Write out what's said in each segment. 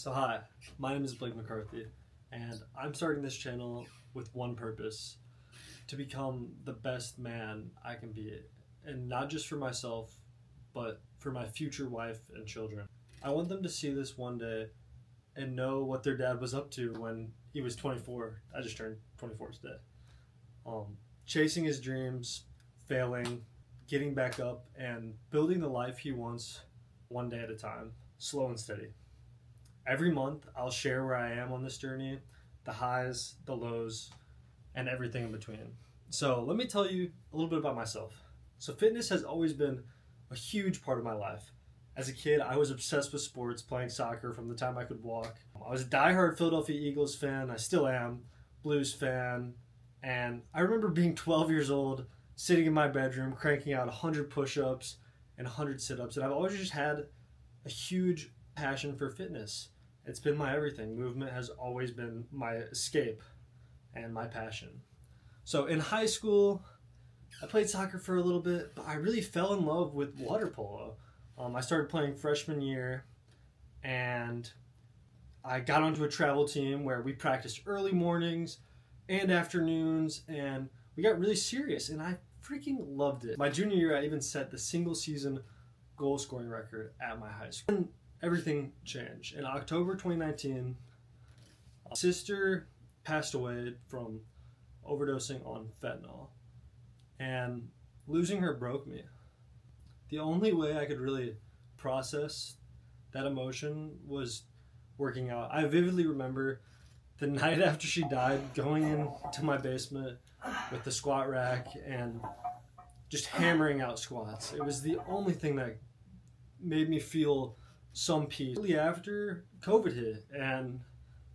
So hi, my name is Blake McCarthy, and I'm starting this channel with one purpose: to become the best man I can be, and not just for myself, but for my future wife and children. I want them to see this one day and know what their dad was up to when he was 24. I just turned 24 today. Chasing his dreams, failing, getting back up, and building the life he wants one day at a time, slow and steady. Every month, I'll share where I am on this journey, the highs, the lows, and everything in between. So let me tell you a little bit about myself. So fitness has always been a huge part of my life. As a kid, I was obsessed with sports, playing soccer from the time I could walk. I was a diehard Philadelphia Eagles fan. I still am, Blues fan. And I remember being 12 years old, sitting in my bedroom, cranking out 100 push-ups and 100 sit-ups. And I've always just had a huge passion for fitness. It's been my everything. Movement has always been my escape and my passion. So in high school, I played soccer for a little bit, but I really fell in love with water polo. I started playing freshman year, and I got onto a travel team where we practiced early mornings and afternoons, and we got really serious, and I freaking loved it. My junior year, I even set the single season goal scoring record at my high school. And everything changed. In October 2019, my sister passed away from overdosing on fentanyl, and losing her broke me. The only way I could really process that emotion was working out. I vividly remember the night after she died, going into my basement with the squat rack and just hammering out squats. It was the only thing that made me feel some peace. Shortly after, COVID hit, and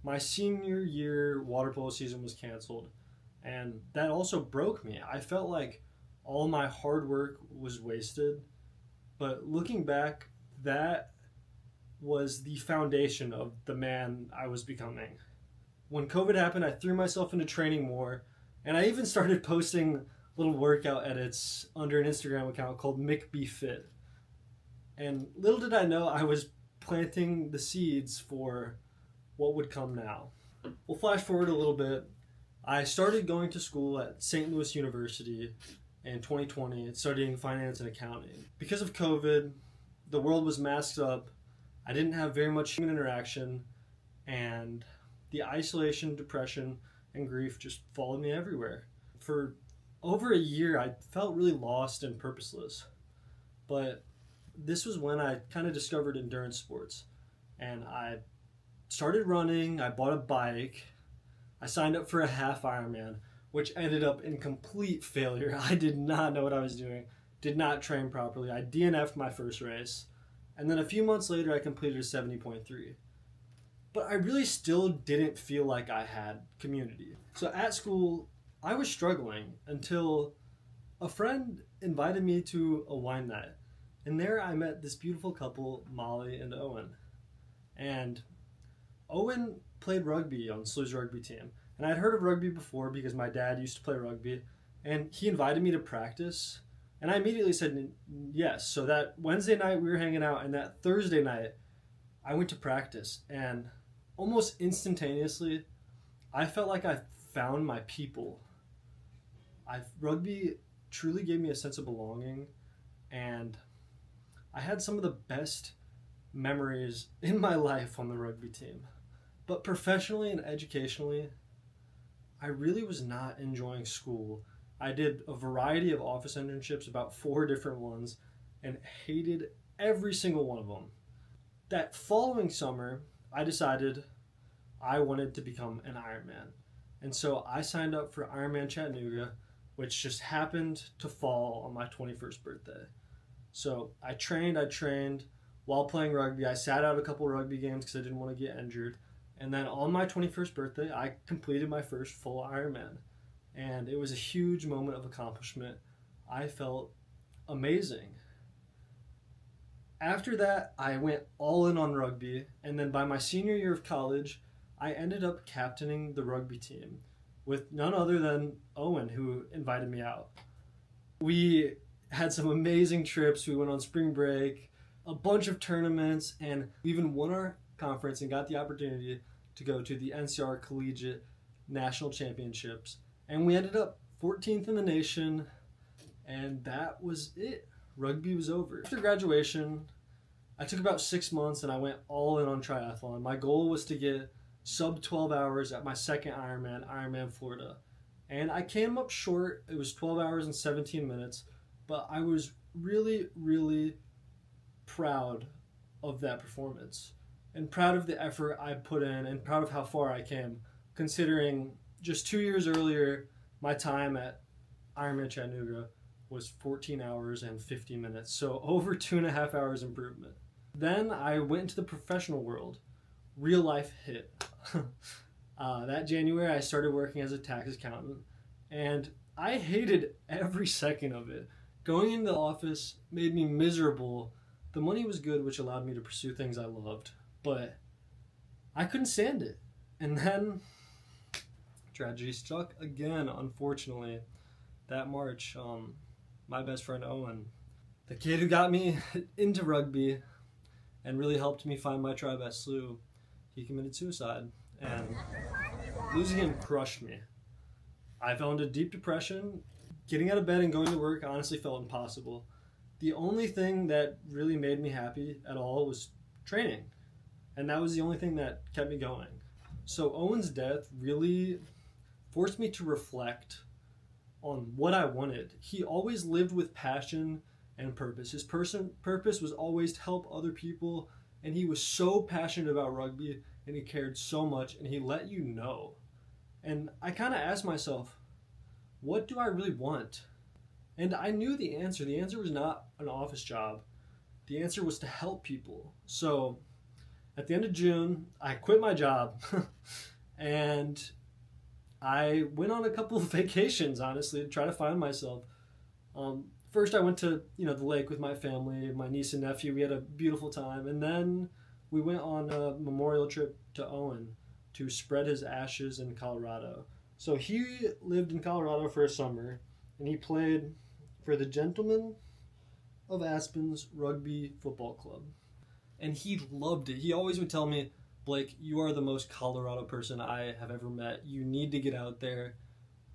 my senior year water polo season was canceled, and that also broke me. I felt like all my hard work was wasted, but looking back, that was the foundation of the man I was becoming. When COVID happened, I threw myself into training more, and I even started posting little workout edits under an Instagram account called McBeFit. And little did I know I was planting the seeds for what would come now. We'll flash forward a little bit. I started going to school at St. Louis University in 2020, studying finance and accounting. Because of COVID, the world was masked up. I didn't have very much human interaction, and the isolation, depression, and grief just followed me everywhere. For over a year, I felt really lost and purposeless. But this was when I kind of discovered endurance sports, and I started running. I bought a bike. I signed up for a half Ironman, which ended up in complete failure. I did not know what I was doing, did not train properly. I DNF'd my first race, and then a few months later I completed a 70.3. But I really still didn't feel like I had community. So at school, I was struggling until a friend invited me to a wine night. And there I met this beautiful couple, Molly and Owen. And Owen played rugby on SLU's rugby team. And I'd heard of rugby before because my dad used to play rugby. And he invited me to practice. And I immediately said yes. So that Wednesday night we were hanging out, and that Thursday night I went to practice. And almost instantaneously, I felt like I found my people. Rugby truly gave me a sense of belonging, and I had some of the best memories in my life on the rugby team. But professionally and educationally, I really was not enjoying school. I did a variety of office internships, about 4 different ones, and hated every single one of them. That following summer, I decided I wanted to become an Ironman. And so I signed up for Ironman Chattanooga, which just happened to fall on my 21st birthday. So I trained while playing rugby. I sat out a couple rugby games because I didn't want to get injured. And then on my 21st birthday, I completed my first full Ironman. And it was a huge moment of accomplishment. I felt amazing. After that, I went all in on rugby, and then by my senior year of college, I ended up captaining the rugby team with none other than Owen, who invited me out. We had some amazing trips. We went on spring break, a bunch of tournaments, and we even won our conference and got the opportunity to go to the NCR Collegiate National Championships. And we ended up 14th in the nation, and that was it. Rugby was over. After graduation, I took about 6 months and I went all in on triathlon. My goal was to get sub 12 hours at my second Ironman Florida. And I came up short. It was 12 hours and 17 minutes, but I was really, really proud of that performance and proud of the effort I put in and proud of how far I came, considering just 2 years earlier, my time at Ironman Chattanooga was 14 hours and 50 minutes, so over 2.5 hours improvement. Then I went into the professional world. Real life hit. That January, I started working as a tax accountant, and I hated every second of it. Going into the office made me miserable. The money was good, which allowed me to pursue things I loved, but I couldn't stand it. And then tragedy struck again, unfortunately. That March, my best friend Owen, the kid who got me into rugby and really helped me find my tribe at SLU, he committed suicide. And losing him crushed me. I fell into deep depression. Getting out of bed and going to work honestly felt impossible. The only thing that really made me happy at all was training. And that was the only thing that kept me going. So Owen's death really forced me to reflect on what I wanted. He always lived with passion and purpose. His purpose was always to help other people, and he was so passionate about rugby, and he cared so much, and he let you know. And I kind of asked myself, what do I really want? And I knew the answer. The answer was not an office job. The answer was to help people. So at the end of June, I quit my job and I went on a couple of vacations, honestly, to try to find myself. First, I went to the lake with my family, my niece and nephew. We had a beautiful time. And then we went on a memorial trip to Owen to spread his ashes in Colorado. So he lived in Colorado for a summer, and he played for the Gentlemen of Aspen's Rugby Football Club. And he loved it. He always would tell me, Blake, you are the most Colorado person I have ever met. You need to get out there.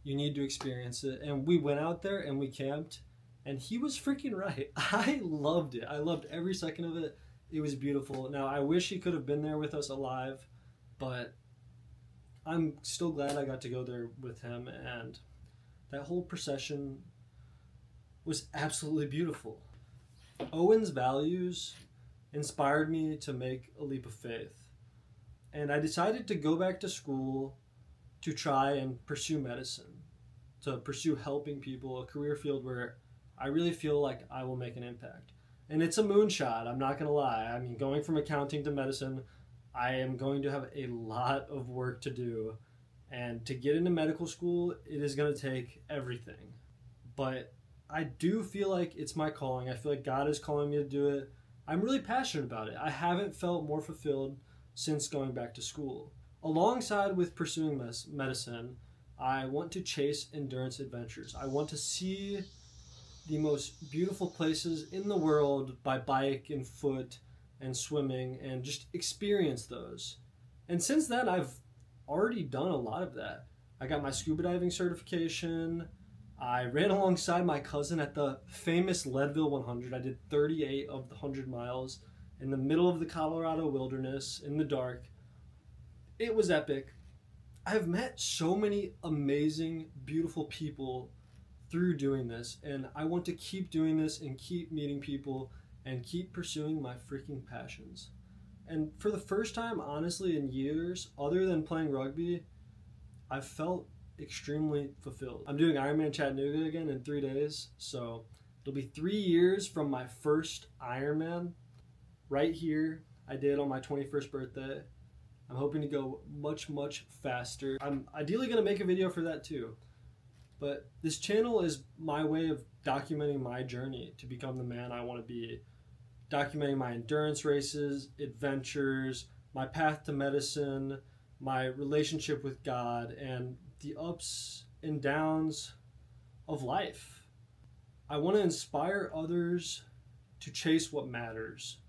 You need to experience it. And we went out there and we camped, and he was freaking right. I loved it. I loved every second of it. It was beautiful. Now, I wish he could have been there with us alive, but I'm still glad I got to go there with him, and that whole procession was absolutely beautiful. Owen's values inspired me to make a leap of faith, and I decided to go back to school to try and pursue medicine, to pursue helping people, a career field where I really feel like I will make an impact. And it's a moonshot, I'm not going to lie. I mean, going from accounting to medicine, I am going to have a lot of work to do. And to get into medical school, it is going to take everything. But I do feel like it's my calling. I feel like God is calling me to do it. I'm really passionate about it. I haven't felt more fulfilled since going back to school. Alongside with pursuing medicine, I want to chase endurance adventures. I want to see the most beautiful places in the world by bike and foot and swimming, and just experience those. And since then, I've already done a lot of that. I got my scuba diving certification. I ran alongside my cousin at the famous Leadville 100. I did 38 of the 100 miles in the middle of the Colorado wilderness in the dark. It was epic. I've met so many amazing, beautiful people through doing this, and I want to keep doing this and keep meeting people and keep pursuing my freaking passions. And for the first time, honestly, in years, other than playing rugby, I've felt extremely fulfilled. I'm doing Ironman Chattanooga again in 3 days, so it'll be 3 years from my first Ironman right here. I did on my 21st birthday. I'm hoping to go much, much faster. I'm ideally going to make a video for that too. But this channel is my way of documenting my journey to become the man I want to be. Documenting my endurance races, adventures, my path to medicine, my relationship with God, and the ups and downs of life. I want to inspire others to chase what matters,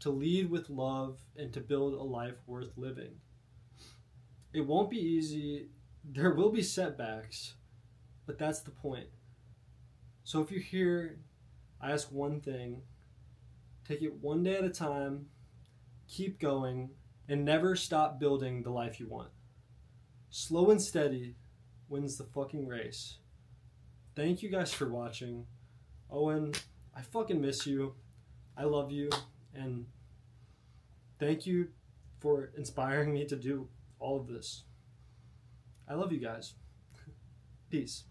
to lead with love, and to build a life worth living. It won't be easy, there will be setbacks, but that's the point. So if you're here, I ask one thing: take it one day at a time, keep going, and never stop building the life you want. Slow and steady wins the fucking race. Thank you guys for watching. Owen, I fucking miss you. I love you. And thank you for inspiring me to do all of this. I love you guys. Peace.